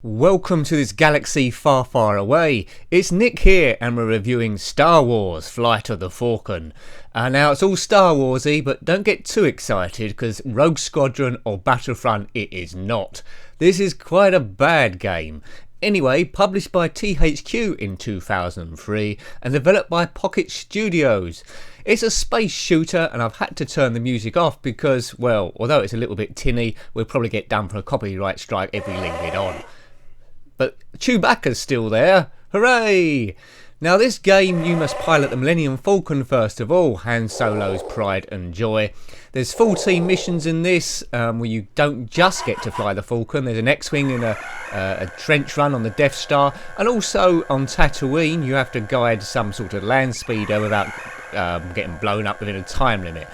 Welcome to this galaxy far, far away. It's Nick here and we're reviewing Star Wars Flight of the Falcon. Now it's all Star Warsy, but don't get too excited because Rogue Squadron or Battlefront it is not. This is quite a bad game. Anyway, published by THQ in 2003 and developed by Pocket Studios. It's a space shooter and I've had to turn the music off because, well, although it's a little bit tinny, we'll probably get done for a copyright strike if we leave it on. But Chewbacca's still there. Hooray! Now this game you must pilot the Millennium Falcon first of all, Han Solo's pride and joy. There's 14 missions in this where you don't just get to fly the Falcon. There's an X-Wing and a trench run on the Death Star. And also on Tatooine you have to guide some sort of land speeder without getting blown up within a time limit.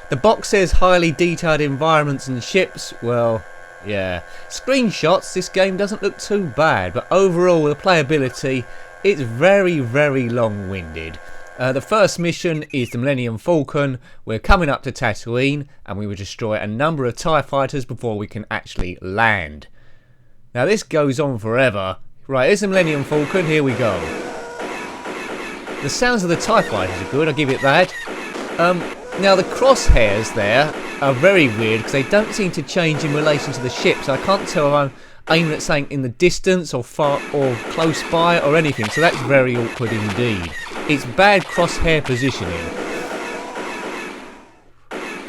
The box says highly detailed environments and ships. Well, yeah, screenshots, this game doesn't look too bad, but overall the playability, it's very, very long-winded. The first mission is the Millennium Falcon. We're coming up to Tatooine and we will destroy a number of TIE fighters before we can actually land. Now this goes on forever. Right, here's the Millennium Falcon, here we go. The sounds of the TIE fighters are good, I'll give it that. Now the crosshairs there are very weird because they don't seem to change in relation to the ship, so I can't tell if I'm aiming at something in the distance or far or close by or anything, so that's very awkward indeed. It's bad crosshair positioning.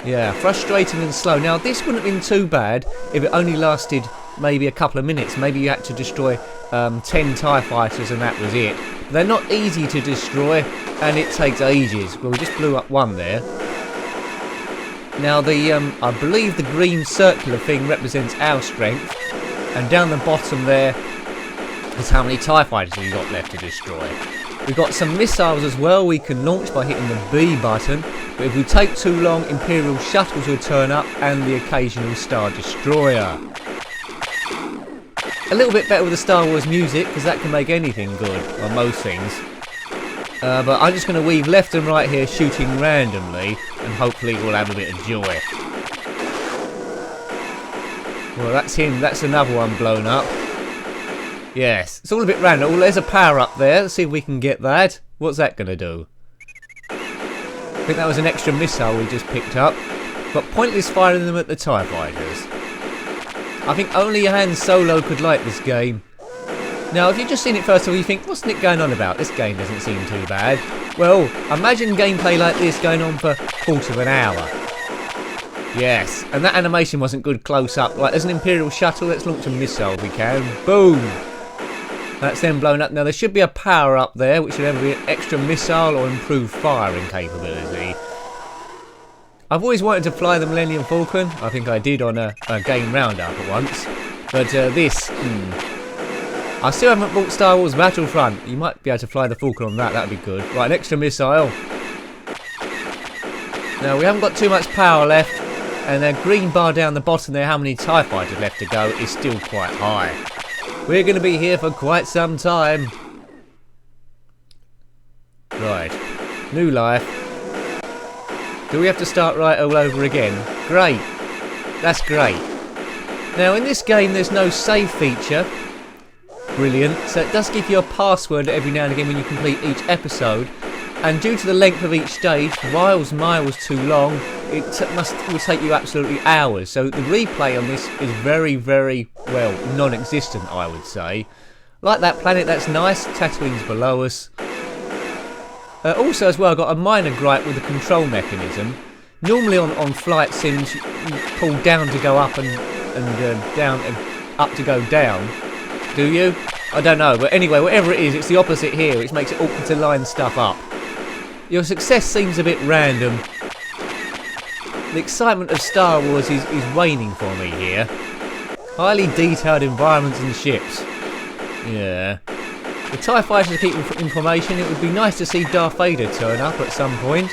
Yeah, frustrating and slow. Now this wouldn't have been too bad if it only lasted maybe a couple of minutes. Maybe you had to destroy 10 TIE fighters and that was it. But they're not easy to destroy and it takes ages. Well, we just blew up one there. Now I believe the green circular thing represents our strength, and down the bottom there is how many TIE fighters we've got left to destroy. We've got some missiles as well we can launch by hitting the B button, but if we take too long, Imperial shuttles will turn up and the occasional Star Destroyer. A little bit better with the Star Wars music because that can make anything good, or most things. But I'm just going to weave left and right here shooting randomly and hopefully we'll have a bit of joy. Well, that's him, that's another one blown up. Yes, it's all a bit random. Oh, there's a power up there, let's see if we can get that. What's that going to do? I think that was an extra missile we just picked up. But pointless firing them at the TIE fighters. I think only Han Solo could like this game. Now, if you've just seen it first of all, you think, what's Nick going on about? This game doesn't seem too bad. Well, imagine gameplay like this going on for a quarter of an hour. Yes, and that animation wasn't good close up. Like, there's an Imperial shuttle, let's launch a missile if we can. Boom! That's then blown up. Now, there should be a power up there, which should either be an extra missile or improved firing capability. I've always wanted to fly the Millennium Falcon. I think I did on a game roundup at once. But I still haven't bought Star Wars Battlefront. You might be able to fly the Falcon on that, that'd be good. Right, an extra missile. Now, we haven't got too much power left, and the green bar down the bottom there, how many TIE fighters left to go, is still quite high. We're going to be here for quite some time. Right, new life. Do we have to start right all over again? Great, that's great. Now, in this game, there's no save feature. Brilliant. So it does give you a password every now and again when you complete each episode, and due to the length of each stage, miles too long, it will take you absolutely hours. So the replay on this is very, very, well, non-existent, I would say. Like that planet, that's nice. Tatooine's below us. Also as well, I've got a minor gripe with the control mechanism. Normally on flight sims, you pull down to go up and down and up to go down. Do you? I don't know, but anyway, whatever it is, it's the opposite here, which makes it awkward to line stuff up. Your success seems a bit random. The excitement of Star Wars is waning for me here. Highly detailed environments and ships. Yeah. The TIE fighters keep information. It would be nice to see Darth Vader turn up at some point.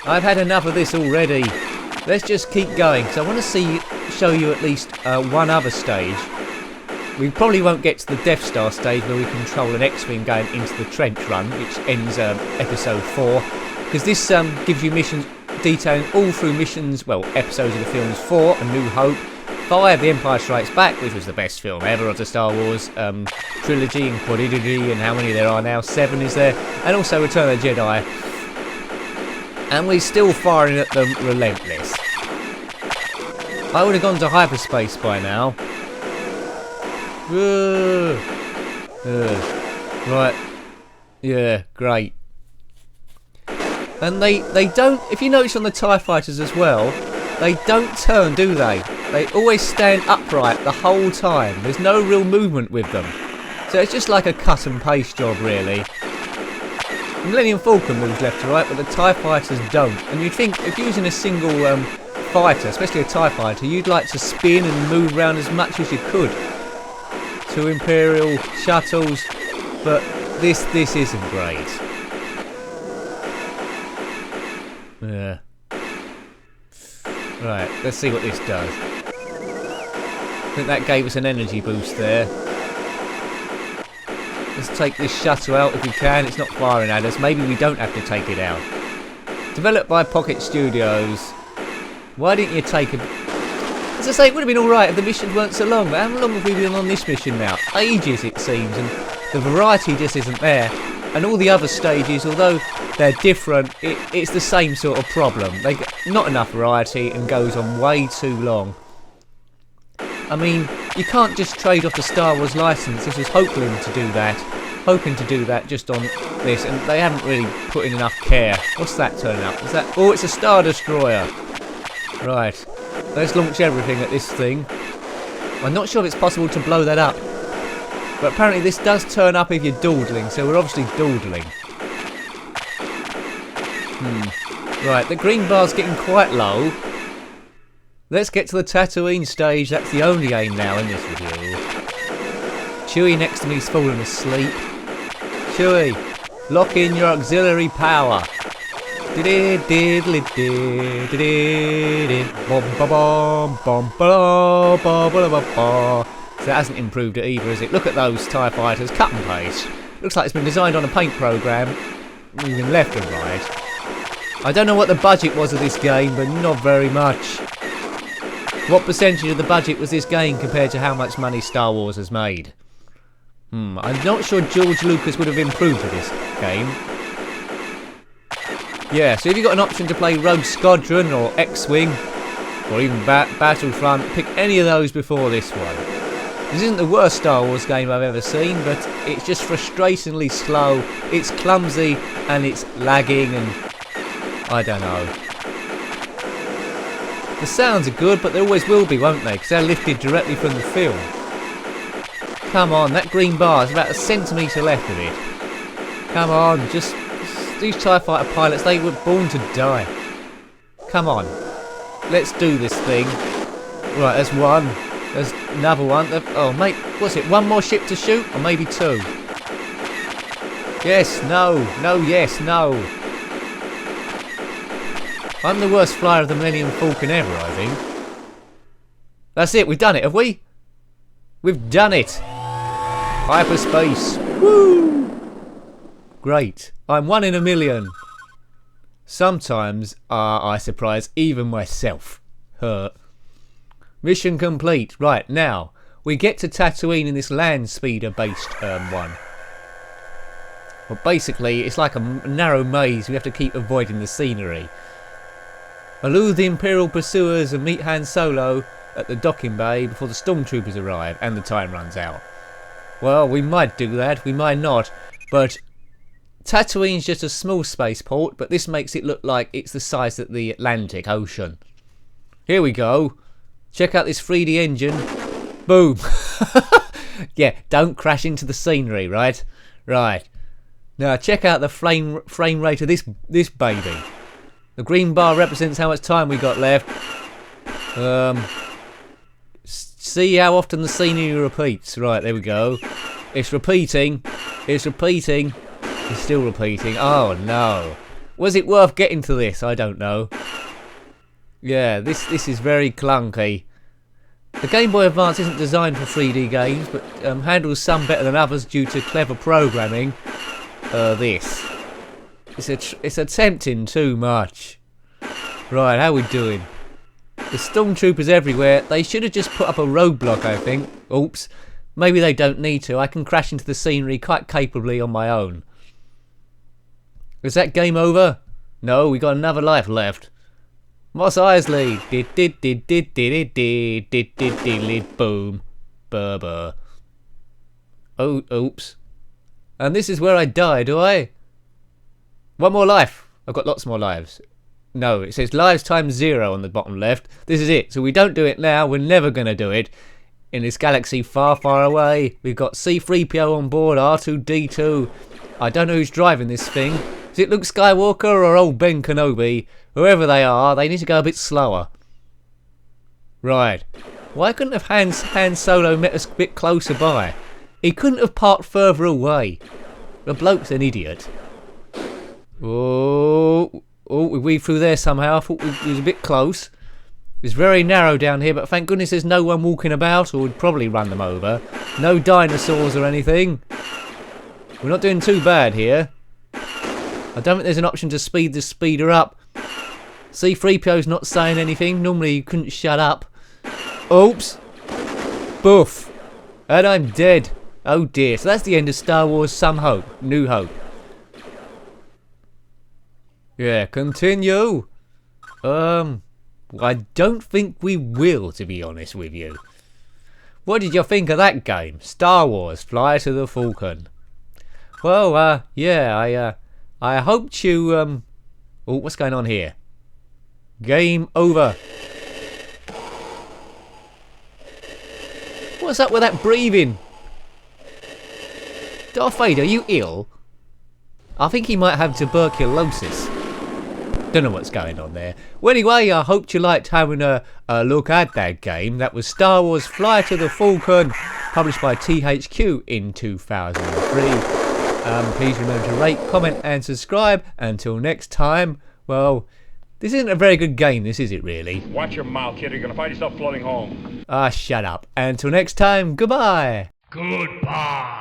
I've had enough of this already. Let's just keep going, because I want to show you at least one other stage. We probably won't get to the Death Star stage where we control an X-Wing going into the trench run, which ends episode 4, because this gives you missions detailing all through missions, well, episodes of the films 4, A New Hope, 5, The Empire Strikes Back, which was the best film ever of the Star Wars trilogy and quadrilogy, and how many there are now, 7 is there, and also Return of the Jedi. And we're still firing at them relentless. I would have gone to hyperspace by now. Right. Yeah, great. And they don't, if you notice on the TIE fighters as well, they don't turn, do they? They always stand upright the whole time. There's no real movement with them. So it's just like a cut and paste job, really. The Millennium Falcon moves left to right, but the TIE fighters don't. And you'd think if you're using a single fighter, especially a TIE fighter, you'd like to spin and move around as much as you could. 2 Imperial shuttles, but this isn't great. Yeah. Right, let's see what this does. I think that gave us an energy boost there. Let's take this shuttle out if we can. It's not firing at us. Maybe we don't have to take it out. Developed by Pocket Studios. Why didn't you take a... As I say, it would have been alright if the missions weren't so long. But how long have we been on this mission now? Ages, it seems. And the variety just isn't there. And all the other stages, although they're different, it's the same sort of problem. They get not enough variety and goes on way too long. I mean, you can't just trade off the Star Wars license. This was hoping to do that just on this, and they haven't really put in enough care. What's that turning up? Is that? Oh, it's a Star Destroyer. Right, let's launch everything at this thing. I'm not sure if it's possible to blow that up, but apparently this does turn up if you're dawdling, so we're obviously dawdling. Right, the green bar's getting quite low. Let's get to the Tatooine stage. That's the only aim now in this review. Chewie next to me's falling asleep. Chewie, lock in your auxiliary power. So that hasn't improved it either, has it? Look at those TIE fighters, cut and paste. Looks like it's been designed on a paint program, moving left and right. I don't know what the budget was of this game, but not very much. What percentage of the budget was this game compared to how much money Star Wars has made? I'm not sure George Lucas would have improved for this game. Yeah, so if you've got an option to play Rogue Squadron or X-Wing, or even Battlefront, pick any of those before this one. This isn't the worst Star Wars game I've ever seen, but it's just frustratingly slow, it's clumsy, and it's lagging, and I don't know. The sounds are good, but they always will be, won't they? Because they're lifted directly from the film. Come on, that green bar is about a centimetre left of it. Come on, just these TIE fighter pilots, they were born to die. Come on, let's do this thing. Right, there's one. There's another one. Oh, mate, what's it? One more ship to shoot? Or maybe 2? Yes, no, yes, no. I'm the worst flyer of the Millennium Falcon ever, I think. That's it, we've done it, have we? We've done it! Hyperspace. Woo! Great. I'm 1 in a million. Sometimes I surprise even myself. Mission complete. Right, now, we get to Tatooine in this land speeder based one. Well, basically, it's like a narrow maze. We have to keep avoiding the scenery. Elude the Imperial pursuers and meet Han Solo at the docking bay before the stormtroopers arrive and the time runs out. Well, we might do that, we might not, but Tatooine's just a small spaceport, but this makes it look like it's the size of the Atlantic Ocean. Here we go. Check out this 3D engine. Boom. Yeah, don't crash into the scenery, right? Right. Now check out the frame rate of this baby. The green bar represents how much time we got left. See how often the scenery repeats. Right, there we go. It's repeating. It's repeating. It's still repeating. Oh no. Was it worth getting to this? I don't know. Yeah, this is very clunky. The Game Boy Advance isn't designed for 3D games, but handles some better than others due to clever programming. This. It's attempting too much. Right, how we doing? The stormtroopers everywhere. They should have just put up a roadblock, I think. Oops. Maybe they don't need to. I can crash into the scenery quite capably on my own. Is that game over? No, we got another life left. Moss Eisley. Boom. Burr. Oh, oops. And this is where I die, do I? One more life. I've got lots more lives. No, it says lives times 0 on the bottom left. This is it. So we don't do it now. We're never going to do it. In this galaxy far, far away, we've got C-3PO on board, R2-D2. I don't know who's driving this thing. Is it Luke Skywalker or old Ben Kenobi? Whoever they are, they need to go a bit slower. Right. Why couldn't have Han Solo met us a bit closer by? He couldn't have parked further away. The bloke's an idiot. Oh, we weaved through there somehow. I thought we was a bit close. It's very narrow down here, but thank goodness there's no one walking about, or we'd probably run them over. No dinosaurs or anything. We're not doing too bad here. I don't think there's an option to speed the speeder up. C-3PO's not saying anything. Normally you couldn't shut up. Oops. Boof. And I'm dead. Oh dear. So that's the end of Star Wars Some Hope. New Hope. Yeah, continue. I don't think we will, to be honest with you. What did you think of that game? Star Wars, Fly to the Falcon. Well, yeah, I hoped you, oh, what's going on here? Game over. What's up with that breathing? Darth Vader, are you ill? I think he might have tuberculosis. Don't know what's going on there. Well, anyway, I hope you liked having a look at that game. That was Star Wars Fly to the Falcon, published by THQ in 2003. Please remember to rate, comment and subscribe. Until next time, well, this isn't a very good game, this is it really? Watch your mouth, kid, or you're gonna find yourself floating home. Ah, shut up. Until next time, goodbye. Goodbye.